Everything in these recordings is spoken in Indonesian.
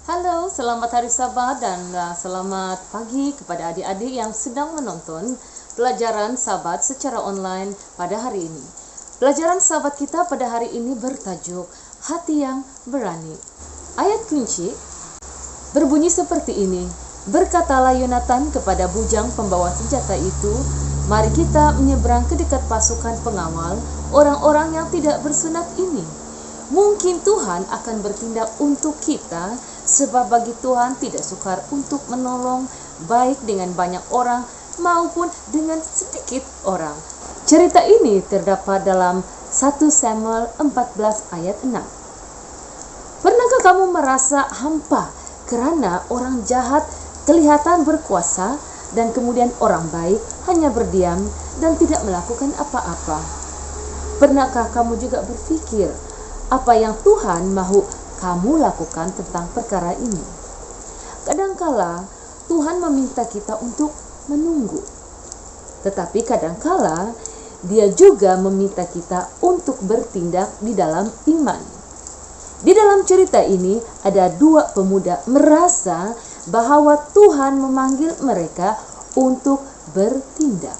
Halo, selamat hari Sabat dan selamat pagi kepada adik-adik yang sedang menonton pelajaran Sabat secara online pada hari ini. Pelajaran Sabat kita pada hari ini bertajuk Hati yang Berani. Ayat kunci berbunyi seperti ini. Berkatalah Yonatan kepada bujang pembawa senjata itu, mari kita menyeberang ke dekat pasukan pengawal orang-orang yang tidak bersunat ini. Mungkin Tuhan akan bertindak untuk kita, sebab bagi Tuhan tidak sukar untuk menolong, baik dengan banyak orang maupun dengan sedikit orang. Cerita ini terdapat dalam 1 Samuel 14 ayat 6. Pernahkah kamu merasa hampa kerana orang jahat kelihatan berkuasa dan kemudian orang baik hanya berdiam dan tidak melakukan apa-apa? Pernahkah kamu juga berfikir apa yang Tuhan mahu kamu lakukan tentang perkara ini? Kadangkala Tuhan meminta kita untuk menunggu, tetapi kadangkala Dia juga meminta kita untuk bertindak di dalam iman. Di dalam cerita ini ada dua pemuda merasa bahwa Tuhan memanggil mereka untuk bertindak.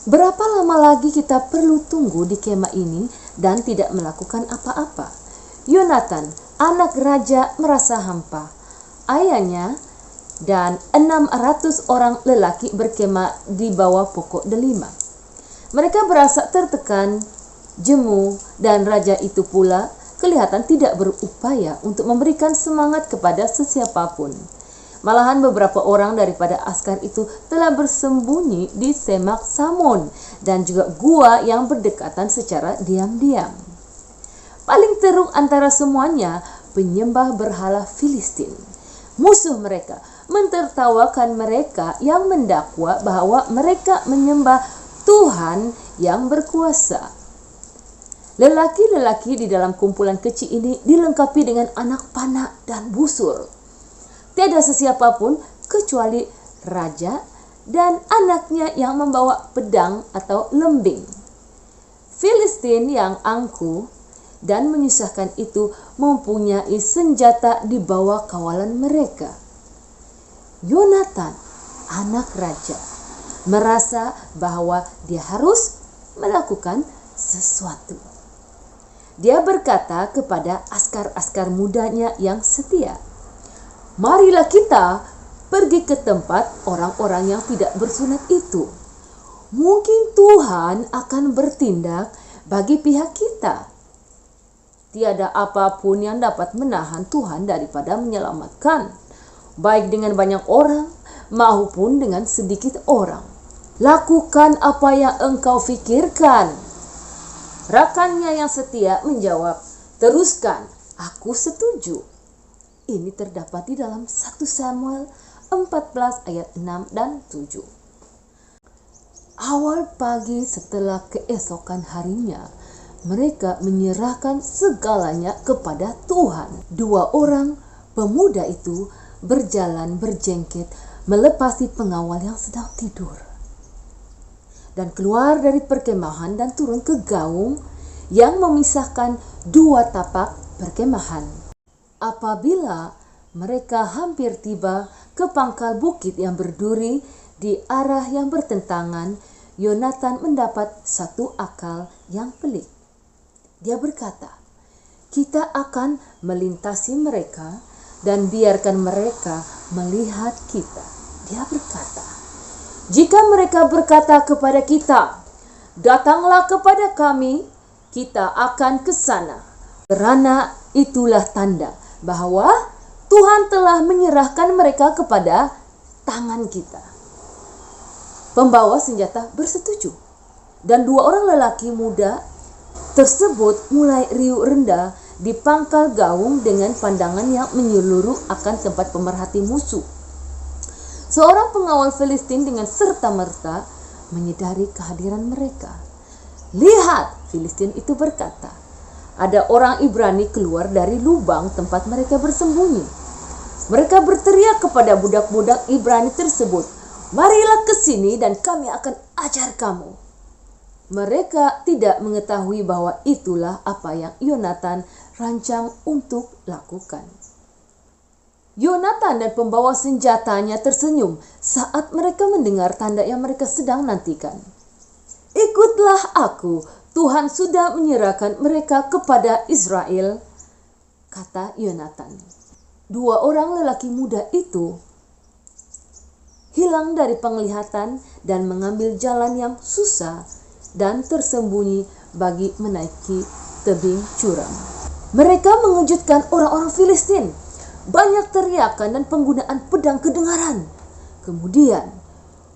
Berapa lama lagi kita perlu tunggu di kemah ini dan tidak melakukan apa-apa? Yonatan, anak raja, merasa hampa. Ayahnya dan 600 orang lelaki berkemah di bawah pokok delima. Mereka berasa tertekan, jemu, dan raja itu pula kelihatan tidak berupaya untuk memberikan semangat kepada sesiapapun. Malahan beberapa orang daripada askar itu telah bersembunyi di semak Samon dan juga gua yang berdekatan secara diam-diam. Paling teruk antara semuanya, penyembah berhala Filistin. Musuh mereka mentertawakan mereka yang mendakwa bahwa mereka menyembah Tuhan yang berkuasa. Lelaki-lelaki di dalam kumpulan kecil ini dilengkapi dengan anak panah dan busur. Tiada sesiapapun kecuali raja dan anaknya yang membawa pedang atau lembing. Filistin yang angkuh dan menyusahkan itu mempunyai senjata di bawah kawalan mereka. Yonatan, anak raja, merasa bahwa dia harus melakukan sesuatu. Dia berkata kepada askar-askar mudanya yang setia, marilah kita pergi ke tempat orang-orang yang tidak bersunat itu. Mungkin Tuhan akan bertindak bagi pihak kita. Tiada apapun yang dapat menahan Tuhan daripada menyelamatkan, baik dengan banyak orang maupun dengan sedikit orang. Lakukan apa yang engkau fikirkan. Rakannya yang setia menjawab, teruskan, aku setuju. Ini terdapat di dalam 1 Samuel 14 ayat 6 dan 7. Awal pagi setelah keesokan harinya, mereka menyerahkan segalanya kepada Tuhan. Dua orang pemuda itu berjalan berjengket melepasi pengawal yang sedang tidur, dan keluar dari perkemahan dan turun ke gaung yang memisahkan dua tapak perkemahan. Apabila mereka hampir tiba ke pangkal bukit yang berduri di arah yang bertentangan, Yonatan mendapat satu akal yang pelik. Dia berkata, kita akan melintasi mereka dan biarkan mereka melihat kita. Dia berkata, jika mereka berkata kepada kita, datanglah kepada kami, kita akan ke sana. Kerana itulah tanda bahwa Tuhan telah menyerahkan mereka kepada tangan kita. Pembawa senjata bersetuju, dan dua orang lelaki muda tersebut mulai riuh rendah di pangkal gaung dengan pandangan yang menyeluruh akan tempat pemerhati musuh. Seorang pengawal Filistin dengan serta-merta menyadari kehadiran mereka. Lihat, Filistin itu berkata, ada orang Ibrani keluar dari lubang tempat mereka bersembunyi. Mereka berteriak kepada budak-budak Ibrani tersebut, marilah ke sini dan kami akan ajar kamu. Mereka tidak mengetahui bahwa itulah apa yang Yonatan rancang untuk lakukan. Yonatan dan pembawa senjatanya tersenyum saat mereka mendengar tanda yang mereka sedang nantikan. "Ikutlah aku, Tuhan sudah menyerahkan mereka kepada Israel," kata Yonatan. Dua orang lelaki muda itu hilang dari penglihatan dan mengambil jalan yang susah dan tersembunyi bagi menaiki tebing curam. Mereka mengejutkan orang-orang Filistin. Banyak teriakan dan penggunaan pedang kedengaran. Kemudian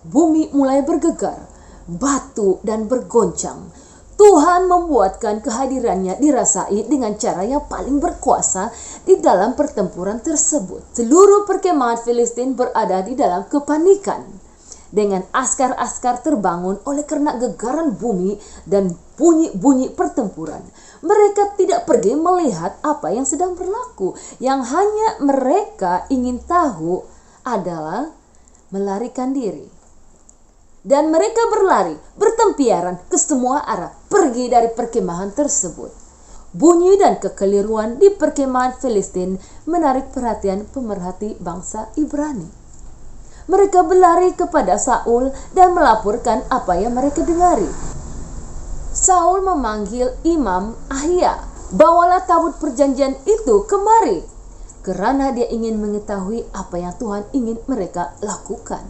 bumi mulai bergegar, batu dan bergoncang. Tuhan membuatkan kehadirannya dirasai dengan cara yang paling berkuasa di dalam pertempuran tersebut. Seluruh perkemahan Filistin berada di dalam kepanikan. Dengan askar-askar terbangun oleh karena gegaran bumi dan bunyi-bunyi pertempuran. Mereka tidak pergi melihat apa yang sedang berlaku. Yang hanya mereka ingin tahu adalah melarikan diri. Dan mereka berlari, bertempiaran ke semua arah, pergi dari perkemahan tersebut. Bunyi dan kekeliruan di perkemahan Filistin menarik perhatian pemerhati bangsa Ibrani. Mereka berlari kepada Saul dan melaporkan apa yang mereka dengari. Saul memanggil Imam Ahia, "Bawalah tabut perjanjian itu kemari," karena dia ingin mengetahui apa yang Tuhan ingin mereka lakukan.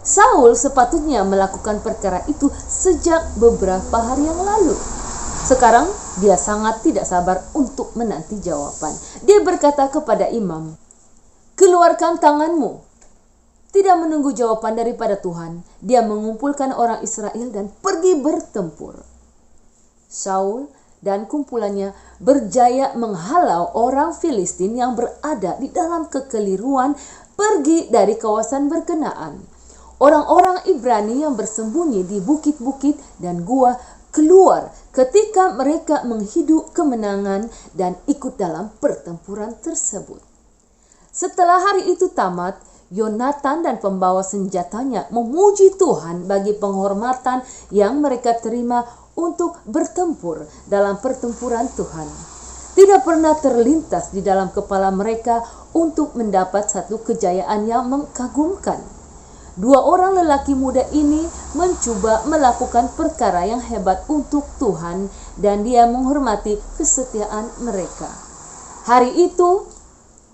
Saul sepatutnya melakukan perkara itu sejak beberapa hari yang lalu. Sekarang dia sangat tidak sabar untuk menanti jawaban. Dia berkata kepada imam, "Keluarkan tanganmu." Tidak menunggu jawaban daripada Tuhan, dia mengumpulkan orang Israel dan pergi bertempur. Saul dan kumpulannya berjaya menghalau orang Filistin yang berada di dalam kekeliruan pergi dari kawasan berkenaan. Orang-orang Ibrani yang bersembunyi di bukit-bukit dan gua keluar ketika mereka menghidup kemenangan dan ikut dalam pertempuran tersebut. Setelah hari itu tamat, Yonatan dan pembawa senjatanya memuji Tuhan bagi penghormatan yang mereka terima untuk bertempur dalam pertempuran Tuhan. Tidak pernah terlintas di dalam kepala mereka untuk mendapat satu kejayaan yang mengagumkan. Dua orang lelaki muda ini mencoba melakukan perkara yang hebat untuk Tuhan dan dia menghormati kesetiaan mereka. Hari itu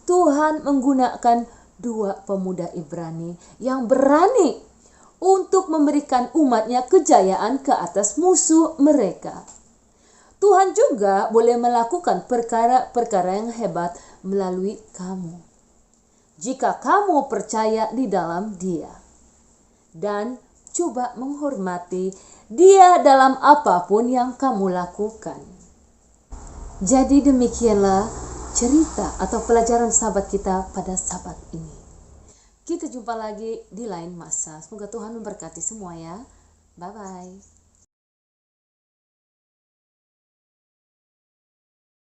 Tuhan menggunakan dua pemuda Ibrani yang berani untuk memberikan umatnya kejayaan ke atas musuh mereka. Tuhan juga boleh melakukan perkara-perkara yang hebat melalui kamu, jika kamu percaya di dalam Dia dan coba menghormati Dia dalam apapun yang kamu lakukan. Jadi demikianlah cerita atau pelajaran sahabat kita pada sabat ini. Kita jumpa lagi di lain masa. Semoga Tuhan memberkati semua ya. Bye-bye.